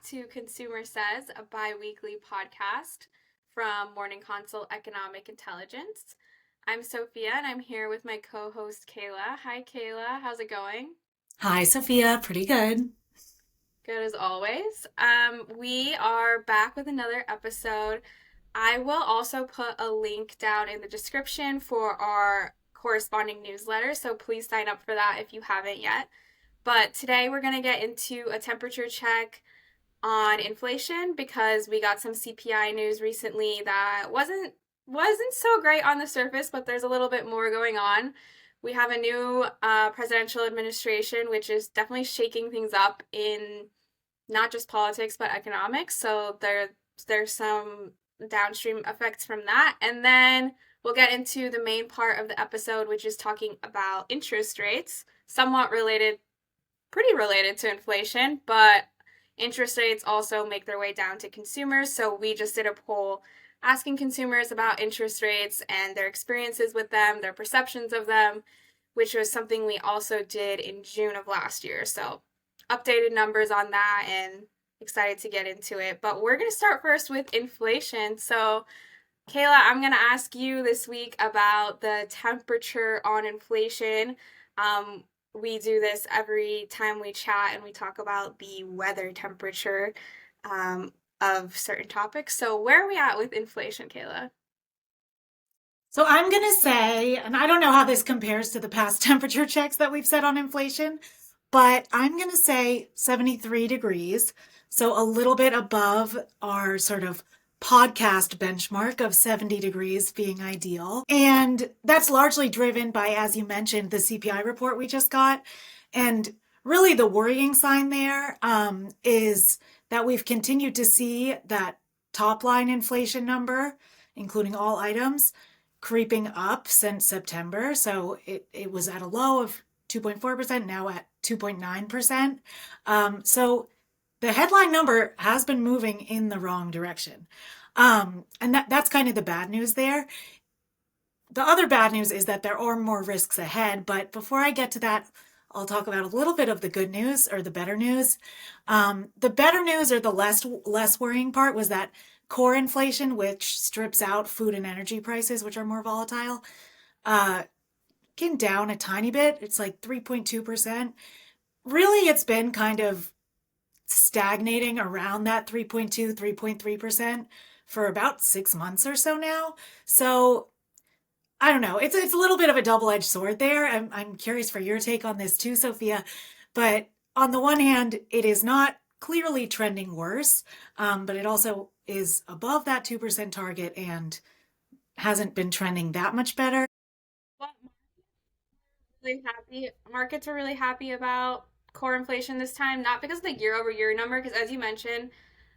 to Consumer Says, a bi-weekly podcast from Morning Consult Economic Intelligence. I'm Sophia and I'm here with my co-host Kayla. Hi Kayla, how's it going? Hi, Sophia. Pretty good. Good as always. We are back with another episode. I will also put a link down in the description for our corresponding newsletter, so please sign up for that if you haven't yet. But today we're going to get into a temperature check on inflation because we got some CPI news recently that wasn't so great on the surface, but there's a little bit more going on. We have a new presidential administration, which is definitely shaking things up in not just politics but economics. So there's some downstream effects from that, and then we'll get into the main part of the episode, which is talking about interest rates, somewhat related, pretty related to inflation, but interest rates also make their way down to consumers. So we just did a poll asking consumers about interest rates and their experiences with them, their perceptions of them, which was something we also did in June of last year. So updated numbers on that and excited to get into it. But we're going to start first with inflation. So Kayla, I'm going to ask you this week about the temperature on inflation. We do this every time we chat and we talk about the weather temperature of certain topics. So where are we at with inflation, Kayla? So I'm going to say, and I don't know how this compares to the past temperature checks that we've set on inflation, but I'm going to say 73 degrees. So a little bit above our sort of podcast benchmark of 70 degrees being ideal. And that's largely driven by, as you mentioned, the CPI report we just got. And really the worrying sign there is that we've continued to see that top line inflation number, including all items, creeping up since September. So it was at a low of 2.4%, now at 2.9%. So the headline number has been moving in the wrong direction. And that's kind of the bad news there. The other bad news is that there are more risks ahead. But before I get to that, I'll talk about a little bit of the good news or the better news. The better news, or the less worrying part, was that core inflation, which strips out food and energy prices, which are more volatile, uh, came down a tiny bit. It's like 3.2%. Really, it's been kind of stagnating around that 3.2, 3.3% for about 6 months or so now. So I don't know. It's a little bit of a double-edged sword there. I'm curious for your take on this too, Sophia. But on the one hand, it is not clearly trending worse, but it also is above that 2% target and hasn't been trending that much better. Well, really happy. Markets were really happy about core inflation this time, not because of the year over year number, because as you mentioned,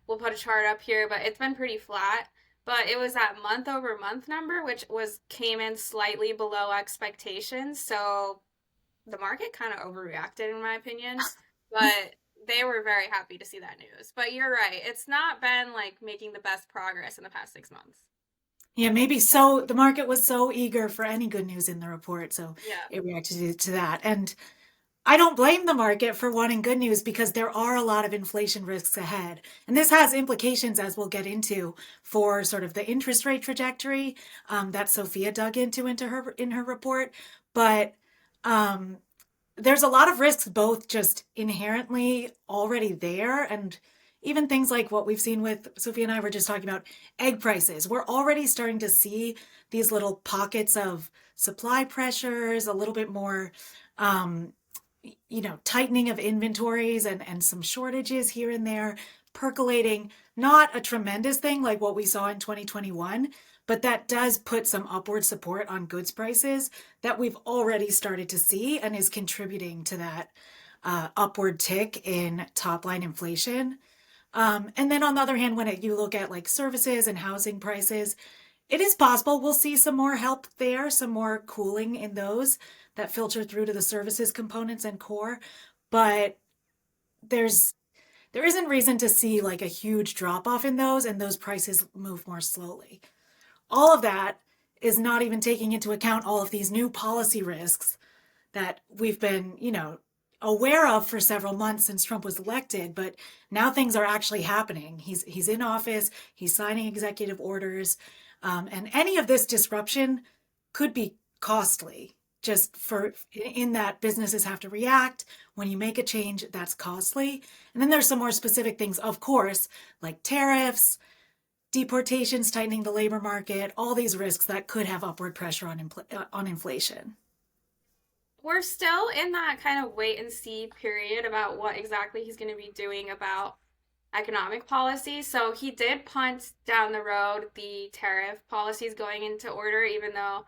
we'll put a chart up here, but it's been pretty flat. But it was that month over month number, which was came in slightly below expectations. So the market kind of overreacted, in my opinion. But they were very happy to see that news. But you're right, it's not been like making the best progress in the past 6 months. Yeah, maybe so. The market was so eager for any good news in the report, so Yeah. it reacted to that. And I don't blame the market for wanting good news because there are a lot of inflation risks ahead. And this has implications, as we'll get into, for sort of the interest rate trajectory that Sophia dug into her in her report. But um, there's a lot of risks, both just inherently already there, and even things like what we've seen with Sophia and I were just talking about egg prices. We're already starting to see these little pockets of supply pressures, a little bit more um, tightening of inventories and some shortages here and there percolating. Not a tremendous thing like what we saw in 2021, but that does put some upward support on goods prices that we've already started to see and is contributing to that upward tick in top line inflation. And then on the other hand, you look at like services and housing prices, it is possible we'll see some more help there, some more cooling in those that filter through to the services components and core. But there's there isn't reason to see like a huge drop off in those, and those prices move more slowly. All of that is not even taking into account all of these new policy risks that we've been, aware of for several months since Trump was elected, but now things are actually happening. He's in office, he's signing executive orders, and any of this disruption could be costly. Just for in that businesses have to react when you make a change, that's costly. And then there's some more specific things, of course, like tariffs, deportations, tightening the labor market, all these risks that could have upward pressure on inflation. We're still in that kind of wait and see period about what exactly he's going to be doing about economic policy. So he did punt down the road the tariff policies going into order, even though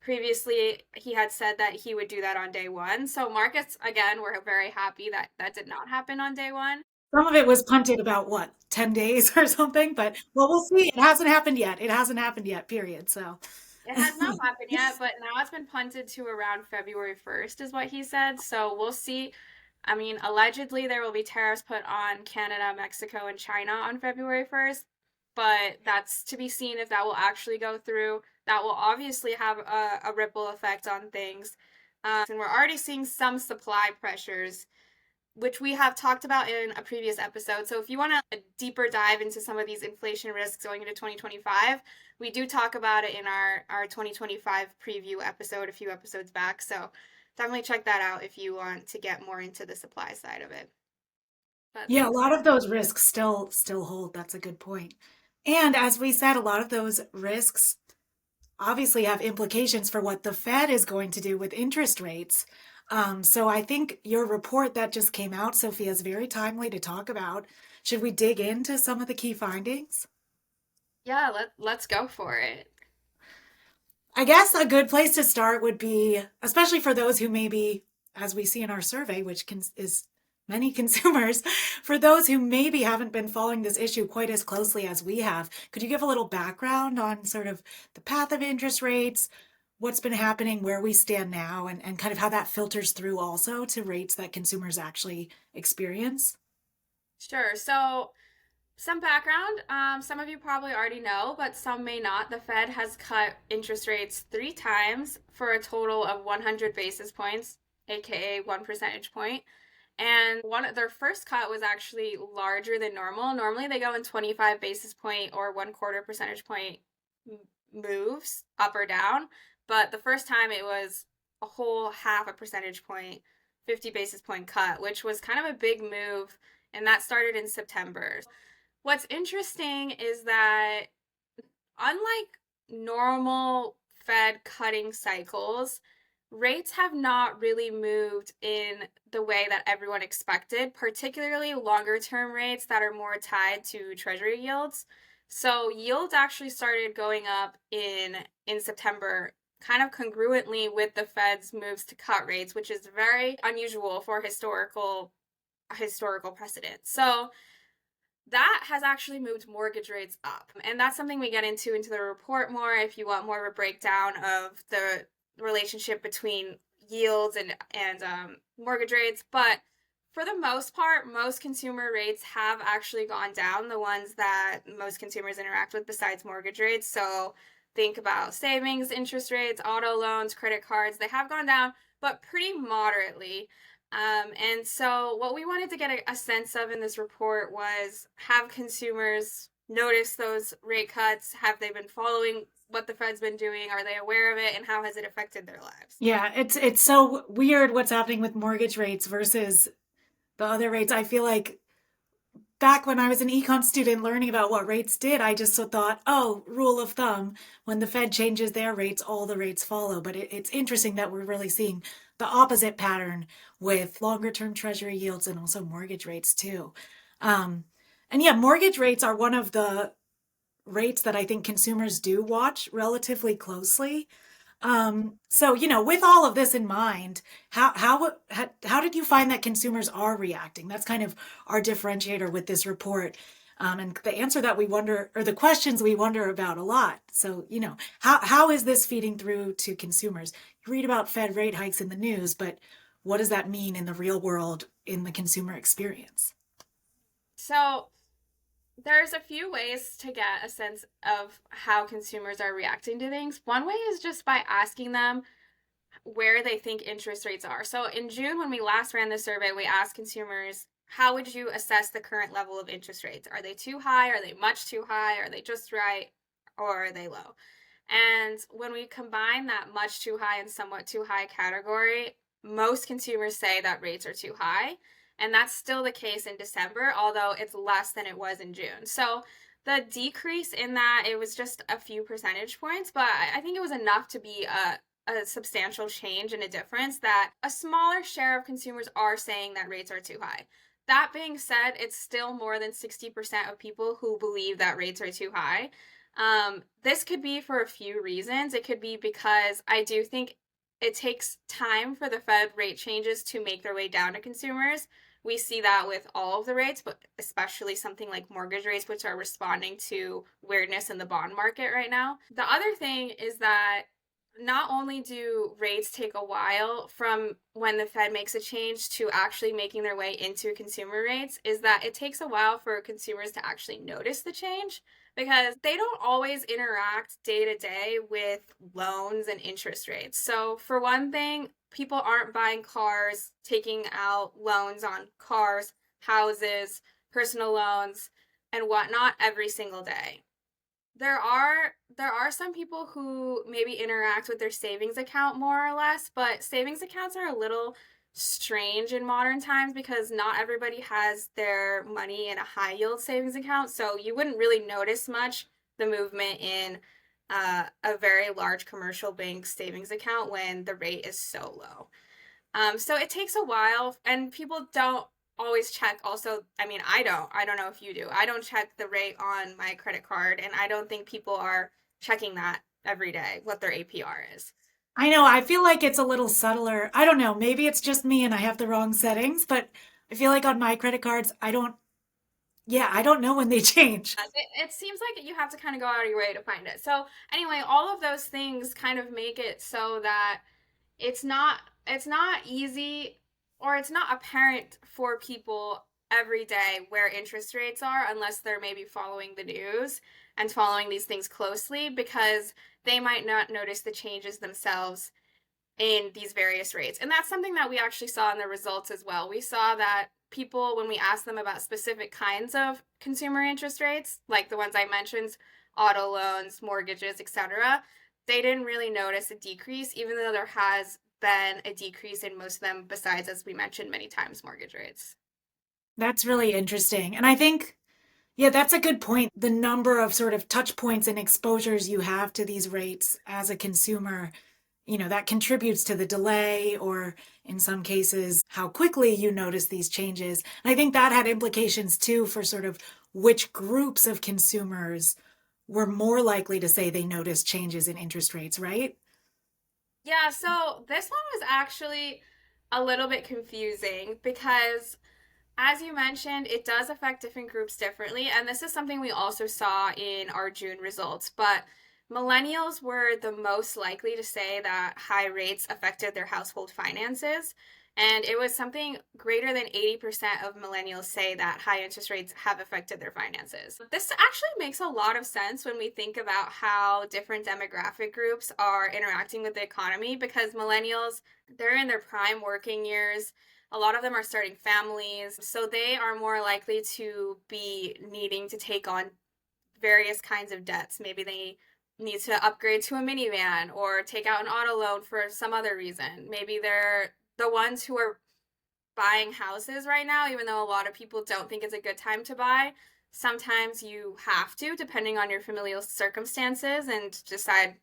previously he had said that he would do that on day one. So markets, again, were very happy that that did not happen on day one. Some of it was punted about what, 10 days or something, but well, we'll see. It hasn't happened yet. It hasn't happened yet, period. So, It has not happened yet, but now it's been punted to around February 1st, is what he said. So we'll see. I mean, allegedly, there will be tariffs put on Canada, Mexico, and China on February 1st, but that's to be seen if that will actually go through. That will obviously have a ripple effect on things. And we're already seeing some supply pressures which we have talked about in a previous episode. So if you want a deeper dive into some of these inflation risks going into 2025, we do talk about it in our 2025 preview episode a few episodes back. So definitely check that out if you want to get more into the supply side of it. But yeah, a thanks. lot of those risks still hold. That's a good point. And as we said, a lot of those risks obviously have implications for what the Fed is going to do with interest rates. So I think your report that just came out, Sophia, is very timely to talk about. Should we dig into some of the key findings? Yeah, let's go for it. I guess a good place to start would be, especially for those who maybe, as we see in our survey, which is many consumers, for those who maybe haven't been following this issue quite as closely as we have, could you give a little background on sort of the path of interest rates, what's been happening, where we stand now, and kind of how that filters through also to rates that consumers actually experience? Sure. So some background. Some of you probably already know, but some may not. The Fed has cut interest rates 3 times for a total of 100 basis points, aka 1 percentage point. And one their first cut was actually larger than normal. Normally they go in 25 basis point or 1/4 percentage point moves up or down, but the first time it was a whole half a percentage point, 50 basis point cut, which was kind of a big move, and that started in September. What's interesting is that unlike normal Fed cutting cycles, rates have not really moved in the way that everyone expected, particularly longer term rates that are more tied to treasury yields. So yields actually started going up in September kind of congruently with the Fed's moves to cut rates, which is very unusual for historical precedent. So that has actually moved mortgage rates up. And that's something we get into the report more if you want more of a breakdown of the relationship between yields and mortgage rates. But for the most part, most consumer rates have actually gone down, the ones that most consumers interact with besides mortgage rates. So think about savings, interest rates, auto loans, credit cards. They have gone down, but pretty moderately. And so, what we wanted to get a sense of in this report was have consumers noticed those rate cuts? Have they been following what the Fed's been doing? Are they aware of it? And how has it affected their lives? Yeah, it's so weird what's happening with mortgage rates versus the other rates. I feel like back when I was an econ student learning about what rates did, I just thought, oh, rule of thumb, when the Fed changes their rates, all the rates follow. But it's interesting that we're really seeing the opposite pattern with longer term treasury yields and also mortgage rates too. Um, and yeah, mortgage rates are one of the rates that I think consumers do watch relatively closely. So, with all of this in mind, how did you find that consumers are reacting? That's kind of our differentiator with this report. And the answer that we wonder, or the questions we wonder about a lot. So, how is this feeding through to consumers? You read about Fed rate hikes in the news, but what does that mean in the real world in the consumer experience? So, there's a few ways to get a sense of how consumers are reacting to things. One way is just by asking them where they think interest rates are. So in June, when we last ran the survey, we asked consumers, how would you assess the current level of interest rates? Are they too high? Are they much too high? Are they just right? Or are they low? And when we combine that much too high and somewhat too high category, most consumers say that rates are too high. And that's still the case in December, although it's less than it was in June. So the decrease in that, it was just a few percentage points, but I think it was enough to be a substantial change and a difference that a smaller share of consumers are saying that rates are too high. That being said, it's still more than 60% of people who believe that rates are too high. This could be for a few reasons. It could be because I do think it takes time for the Fed rate changes to make their way down to consumers. We see that with all of the rates, but especially something like mortgage rates, which are responding to weirdness in the bond market right now. The other thing is that not only do rates take a while from when the Fed makes a change to actually making their way into consumer rates, is that it takes a while for consumers to actually notice the change because they don't always interact day to day with loans and interest rates. So, for one thing, people aren't buying cars, taking out loans on cars, houses, personal loans, and whatnot every single day. There are some people who maybe interact with their savings account more or less, but savings accounts are a little strange in modern times because not everybody has their money in a high yield savings account, so you wouldn't really notice much the movement in a very large commercial bank savings account when the rate is so low. So it takes a while, and people don't always check. Also, I mean, I don't know if you do. I don't check the rate on my credit card, and I don't think people are checking that every day, what their APR is. I know, I feel like it's a little subtler. I don't know, maybe it's just me and I have the wrong settings, but I feel like on my credit cards, I don't know when they change. It seems like you have to kind of go out of your way to find it. So anyway, all of those things kind of make it so that it's not it's not easy, or it's not apparent for people every day where interest rates are unless they're maybe following the news and following these things closely, because they might not notice the changes themselves in these various rates. And that's something that we actually saw in the results as well. We saw that people, when we asked them about specific kinds of consumer interest rates, like the ones I mentioned, auto loans, mortgages, etc., they didn't really notice a decrease, even though there has been a decrease in most of them, besides, as we mentioned many times, mortgage rates. That's really interesting. And I think, yeah, that's a good point. The number of sort of touch points and exposures you have to these rates as a consumer, that contributes to the delay or in some cases, how quickly you notice these changes. And I think that had implications too for sort of which groups of consumers were more likely to say they noticed changes in interest rates, right? Yeah, so this one was actually a little bit confusing because, as you mentioned, it does affect different groups differently. And this is something we also saw in our June results. But millennials were the most likely to say that high rates affected their household finances. And it was something greater than 80% of millennials say that high interest rates have affected their finances. This actually makes a lot of sense when we think about how different demographic groups are interacting with the economy, because millennials, they're in their prime working years. A lot of them are starting families, so they are more likely to be needing to take on various kinds of debts. Maybe they need to upgrade to a minivan or take out an auto loan for some other reason. Maybe they're the ones who are buying houses right now, even though a lot of people don't think it's a good time to buy. Sometimes you have to, depending on your familial circumstances, and decide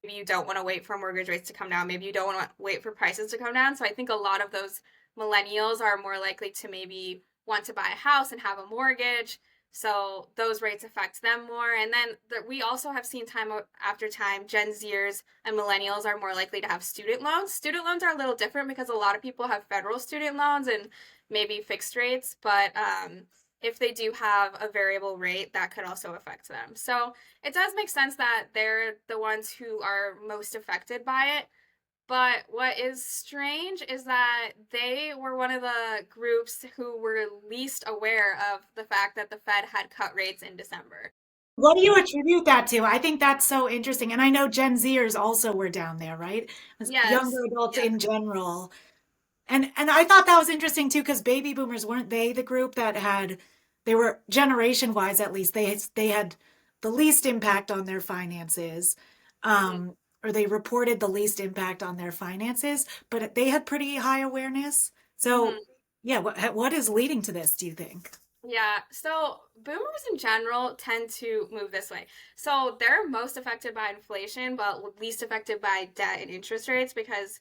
maybe you don't want to wait for mortgage rates to come down. Maybe you don't want to wait for prices to come down. So I think a lot of those millennials are more likely to maybe want to buy a house and have a mortgage. So those rates affect them more. And then we also have seen time after time, Gen Zers and millennials are more likely to have student loans. Student loans are a little different because a lot of people have federal student loans and maybe fixed rates, but if they do have a variable rate, that could also affect them. So it does make sense that they're the ones who are most affected by it. But what is strange is that they were one of the groups who were least aware of the fact that the Fed had cut rates in December. What do you attribute that to? I think that's so interesting. And I know Gen Zers also were down there, right? As younger Yes. adults Yeah. in general. And I thought that was interesting too, because baby boomers weren't they the group that had they were generation wise at least they had the least impact on their finances, Hmm. or they reported the least impact on their finances, but they had pretty high awareness. So Hmm. yeah, what is leading to this, do you think? Yeah, so boomers in general tend to move this way. So they're most affected by inflation, but least affected by debt and interest rates because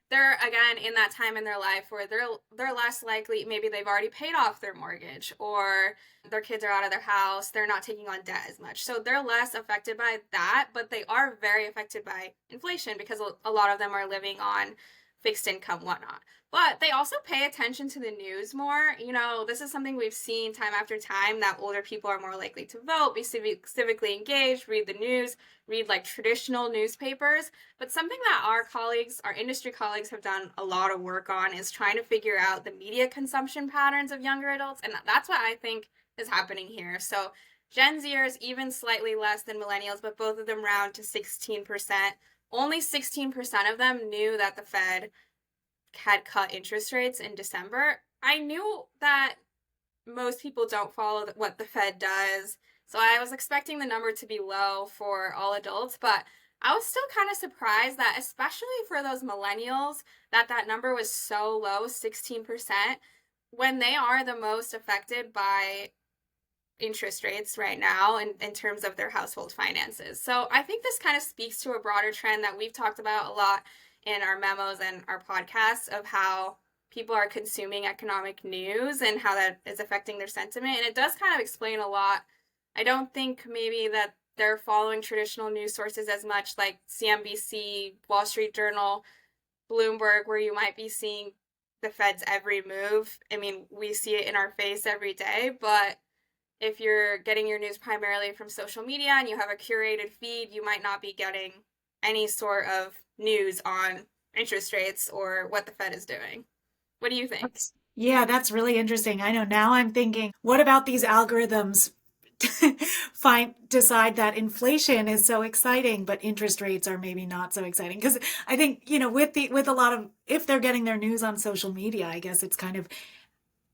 they're again in that time in their life where they're less likely, maybe they've already paid off their mortgage or their kids are out of their house, they're not taking on debt as much. So they're less affected by that, but they are very affected by inflation because a lot of them are living on fixed income, whatnot. But they also pay attention to the news more. You know, this is something we've seen time after time that older people are more likely to vote, be civically engaged, read the news, read like traditional newspapers. But something that our colleagues, our industry colleagues, have done a lot of work on is trying to figure out the media consumption patterns of younger adults. And that's what I think is happening here. So Gen Zers, even slightly less than millennials, but both of them round to 16%. Only 16% of them knew that the Fed had cut interest rates in December. I knew that most people don't follow what the Fed does, so I was expecting the number to be low for all adults, but I was still kind of surprised that, especially for those millennials, that number was so low, 16%, when they are the most affected by interest rates right now in terms of their household finances. So I think this kind of speaks to a broader trend that we've talked about a lot in our memos and our podcasts of how people are consuming economic news and how that is affecting their sentiment. And it does kind of explain a lot. I don't think maybe that they're following traditional news sources as much like CNBC, Wall Street Journal, Bloomberg, where you might be seeing the Fed's every move. I mean, we see it in our face every day, but if you're getting your news primarily from social media and you have a curated feed, you might not be getting any sort of news on interest rates or what the Fed is doing. What do you think? Yeah, that's really interesting. I know now I'm thinking, what about these algorithms decide that inflation is so exciting, but interest rates are maybe not so exciting? Because I think, with a lot of if they're getting their news on social media, I guess it's kind of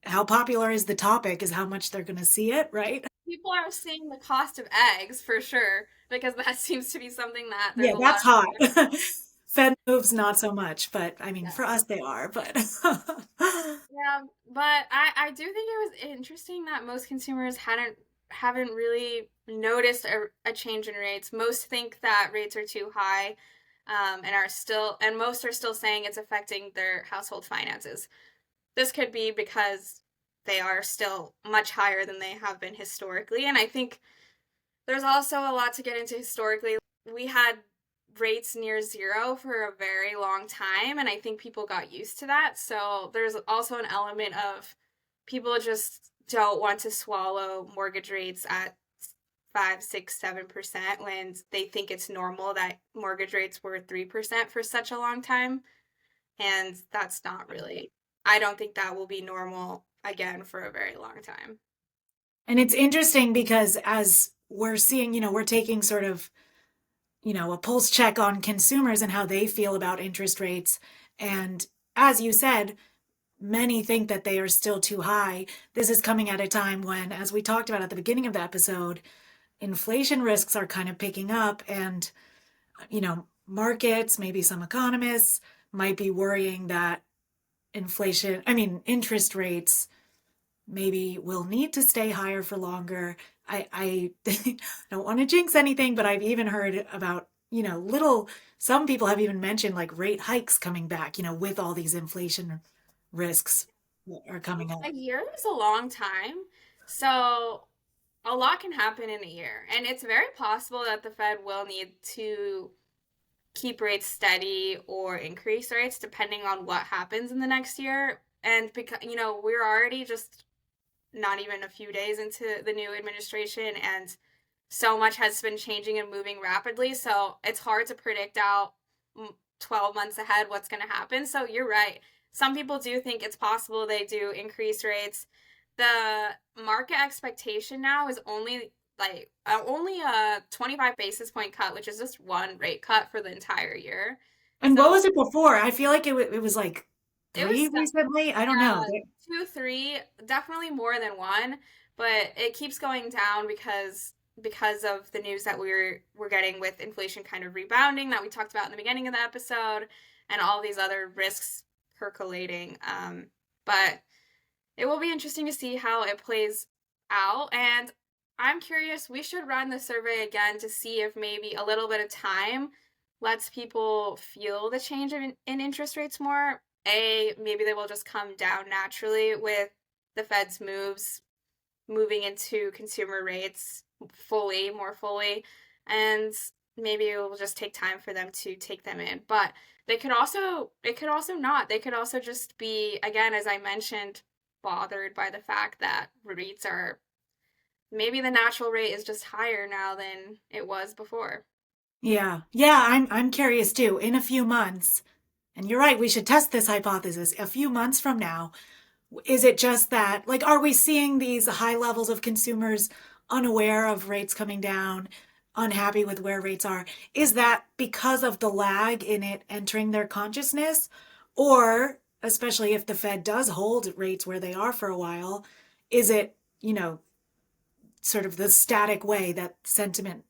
how popular is the topic is how much they're going to see it, right? People are seeing the cost of eggs for sure because that seems to be something that there's Yeah, a lot that's of hot. Fed moves not so much, but I mean, for yes. us they are, but Yeah, but I do think it was interesting that most consumers haven't really noticed a change in rates. Most think that rates are too high, and most are still saying it's affecting their household finances. This could be because they are still much higher than they have been historically, and I think there's also a lot to get into historically. We had rates near zero for a very long time, and I think people got used to that. So there's also an element of people just don't want to swallow mortgage rates at 5, 6, 7% when they think it's normal that mortgage rates were 3% for such a long time. And that's not really, I don't think that will be normal again for a very long time. and it's interesting because as we're seeing, we're taking sort of, a pulse check on consumers and how they feel about interest rates. And as you said, many think that they are still too high. This is coming at a time when, as we talked about at the beginning of the episode, inflation risks are kind of picking up, and markets, maybe some economists might be worrying that interest rates maybe will need to stay higher for longer. I don't want to jinx anything, but I've even heard about, some people have even mentioned like rate hikes coming back, with all these inflation risks that are coming up. A year is a long time. So a lot can happen in a year. And it's very possible that the Fed will need to keep rates steady or increase rates depending on what happens in the next year. And because, we're already just not even a few days into the new administration and so much has been changing and moving rapidly. So it's hard to predict out 12 months ahead what's going to happen. So you're right. Some people do think it's possible they do increase rates. The market expectation now is only like only a 25 basis point cut, which is just one rate cut for the entire year. And what So was it before? I feel like it was like it was, three recently. I don't know. yeah, two, three, definitely more than one, but it keeps going down because of the news that we're getting with inflation kind of rebounding that we talked about in the beginning of the episode, and all these other risks percolating. But it will be interesting to see how it plays out. And I'm curious, we should run the survey again to see if maybe a little bit of time lets people feel the change in interest rates more. Maybe they will just come down naturally with the Fed's moving into consumer rates more fully. And maybe it will just take time for them to take them in. But it could also not. They could also just be, again, as I mentioned, bothered by the fact that rates are, maybe the natural rate is just higher now than it was before. Yeah. Yeah, I'm curious too. In a few months, and you're right, we should test this hypothesis. A few months from now, is it just that, like, are we seeing these high levels of consumers unaware of rates coming down, unhappy with where rates are? Is that because of the lag in it entering their consciousness? Or, especially if the Fed does hold rates where they are for a while, is it, sort of the static way that sentiment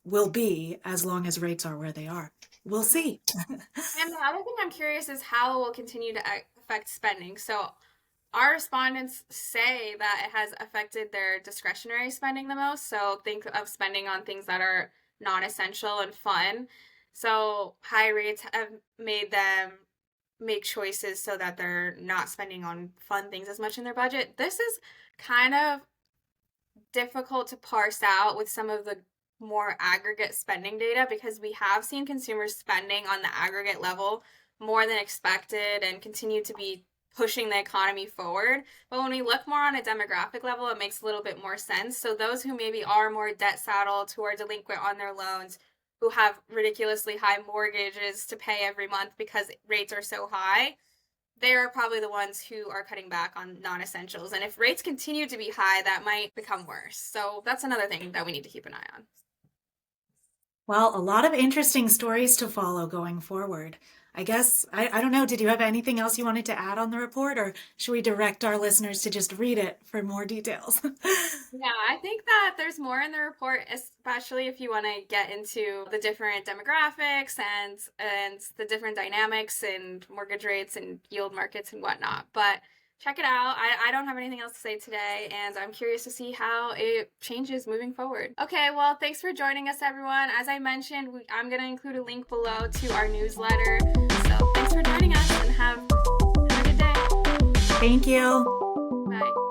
will be as long as rates are where they are? We'll see. And the other thing I'm curious is how it will continue to affect spending. So our respondents say that it has affected their discretionary spending the most. So think of spending on things that are non-essential and fun. So high rates have made them make choices so that they're not spending on fun things as much in their budget. This is kind of difficult to parse out with some of the more aggregate spending data, because we have seen consumers spending on the aggregate level more than expected and continue to be pushing the economy forward. But when we look more on a demographic level, it makes a little bit more sense. So those who maybe are more debt saddled, who are delinquent on their loans, who have ridiculously high mortgages to pay every month because rates are so high, they're probably the ones who are cutting back on non-essentials. And if rates continue to be high, that might become worse. So that's another thing that we need to keep an eye on. Well, a lot of interesting stories to follow going forward. I guess, I don't know, did you have anything else you wanted to add on the report, or should we direct our listeners to just read it for more details? Yeah, I think that there's more in the report, especially if you want to get into the different demographics and the different dynamics and mortgage rates and yield markets and whatnot. But check it out. I don't have anything else to say today, and I'm curious to see how it changes moving forward. Okay, well, thanks for joining us, everyone. As I mentioned, I'm going to include a link below to our newsletter. So thanks for joining us, and have a good day. Thank you. Bye.